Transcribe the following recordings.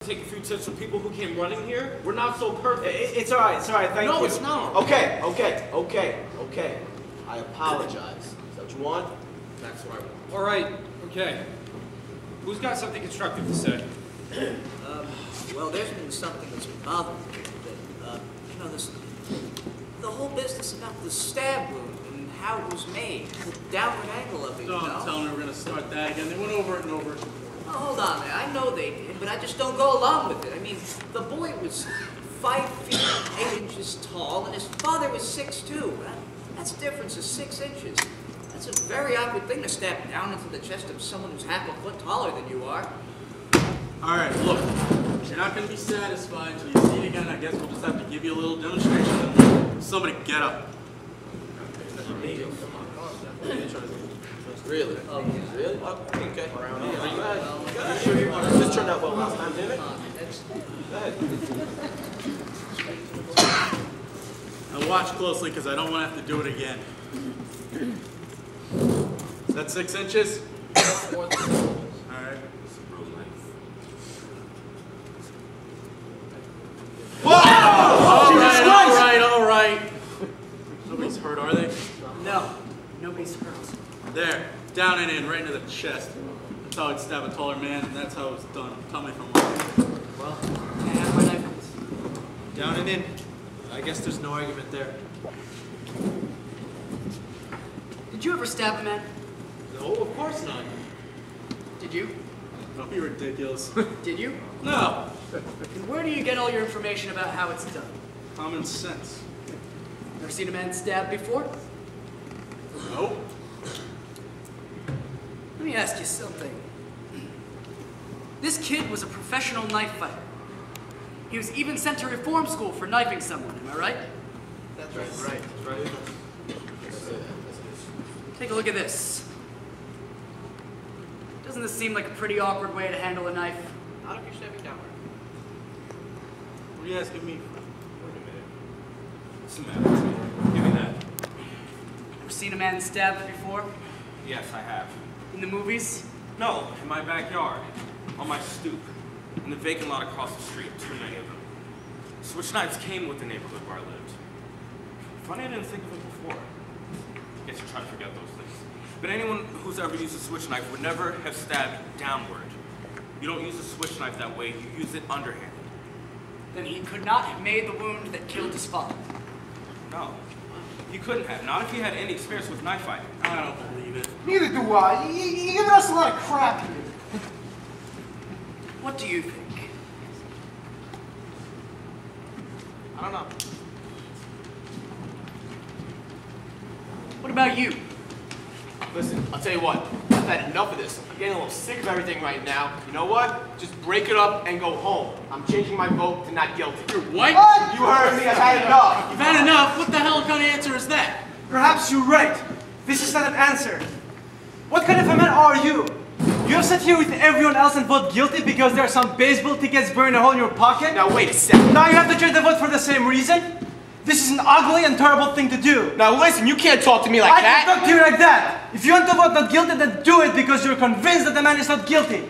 Take a few tips from people who came running here. We're not so perfect. It's all right, thank you. No, it's not. Okay. I apologize. Is that what you want? That's what I want. All right, okay. Who's got something constructive to say? Well, there's been something that's been bothering me. You know, the whole business about the stab wound and how it was made, the downward angle of it, Don't tell me we're going to start that again. They went over it and over it before. Oh, hold on there. I know they did, but I just don't go along with it. I mean, the boy was 5 feet 8 inches tall, and his father was 6'2". That's a difference of 6 inches. That's a very awkward thing to stab down into the chest of someone who's half a foot taller than you are. All right, look. You're not going to be satisfied until you see it again. I guess we'll just have to give you a little demonstration. Somebody get up. Really? Really? Okay. You sure you want this turned out well last time, didn't it? Go ahead. Now watch closely because I don't want to have to do it again. Is that 6 inches? All right. All right. Nobody's hurt, are they? No, nobody's hurt. There, down and in, right into the chest. That's how I'd stab a taller man, and that's how it was done. Tell me if I'm wrong. Well, I have my knife. Down and in. I guess there's no argument there. Did you ever stab a man? No, of course not. Did you? Don't be ridiculous. Did you? No. And where do you get all your information about how it's done? Common sense. Never seen a man stabbed before? Nope. Let me ask you something. This kid was a professional knife fighter. He was even sent to reform school for knifing someone, am I right? That's right. Right. Take a look at this. Doesn't this seem like a pretty awkward way to handle a knife? Not if you're stepping downward. What are you asking me for? What's the matter? Give me that. Ever seen a man stabbed before? Yes, I have. In the movies? No, in my backyard, on my stoop, in the vacant lot across the street, too many of them. Switch knives came with the neighborhood where I lived. Funny I didn't think of it before. Guess you're trying to forget those things. But anyone who's ever used a switch knife would never have stabbed downward. You don't use a switch knife that way, you use it underhanded. Then he could not have made the wound that killed his father. No, he couldn't have. Not if he had any experience with knife fighting. I don't believe it. Neither do I. You're giving us a lot of crap here. What do you think? I don't know. What about you? Listen, I'll tell you what. I've had enough of this. I'm getting a little sick of everything right now. You know what? Just break it up and go home. I'm changing my vote to not guilty. You're what? You heard me. I've had enough. You've had enough? What the hell kind of answer is that? Perhaps you're right. This is not an answer. What kind of a man are you? You have sat here with everyone else and vote guilty because there are some baseball tickets burned a hole in your pocket? Now wait a second. Now you have to change the vote for the same reason? This is an ugly and terrible thing to do. Now listen, you can't talk to me like I that. can talk to you like that. If you want to vote not guilty, then do it because you're convinced that the man is not guilty.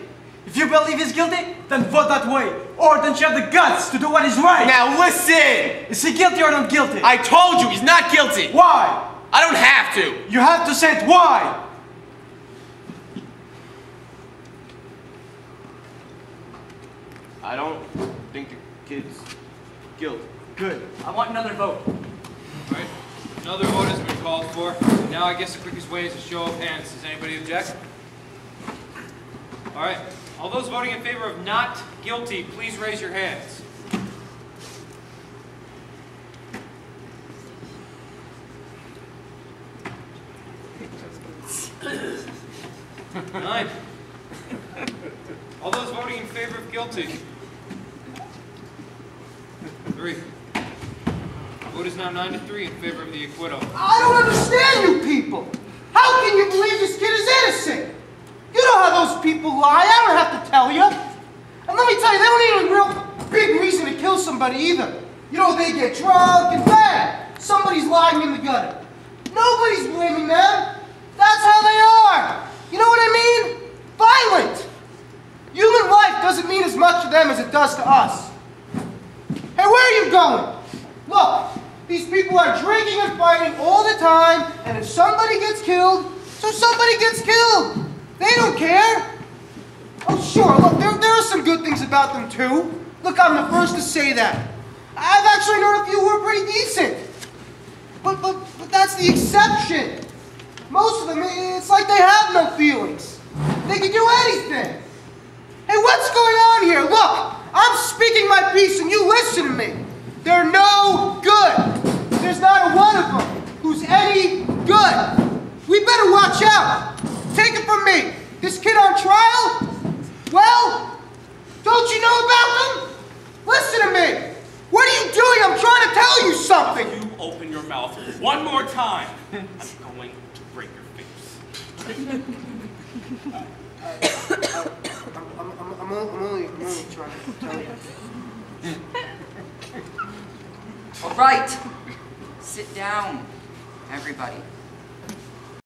If you believe he's guilty, then vote that way. Or don't you have the guts to do what is right? Now listen! Is he guilty or not guilty? I told you he's not guilty. Why? I don't have to. You have to say it. Why? I don't think the kid's guilty. Good. I want another vote. All right, another vote has been called for. Now I guess the quickest way is a show of hands. Does anybody object? All right, all those voting in favor of not guilty, please raise your hands. Nine. All those voting in favor of guilty. 3. Vote is now 9-3 in favor of the acquittal. I don't understand you people. How can you believe this kid is innocent? You know how those people lie. I don't have to tell you. And let me tell you, they don't need a real big reason to kill somebody either. You know, they get drunk and bad. Somebody's lying in the gutter. Nobody's blaming them. That's how they are. You know what I mean? Violent. Human life doesn't mean as much to them as it does to us. Hey, where are you going? Look, these people are drinking and fighting all the time, and if somebody gets killed, so somebody gets killed. They don't care. Oh, sure, look, there are some good things about them, too. Look, I'm the first to say that. I've actually known a few who are pretty decent. But that's the exception. Most of them, it's like they have no feelings. They can do anything. Hey, what's going on here? Look, I'm speaking my piece and you listen to me. They're no good. There's not a one of them who's any good. We better watch out. Take it from me. This kid on trial? Well, don't you know about them? Listen to me. What are you doing? I'm trying to tell you something. If you open your mouth one more time, I'm going to break your face. I'm only trying to tell you. All right. Sit down, everybody.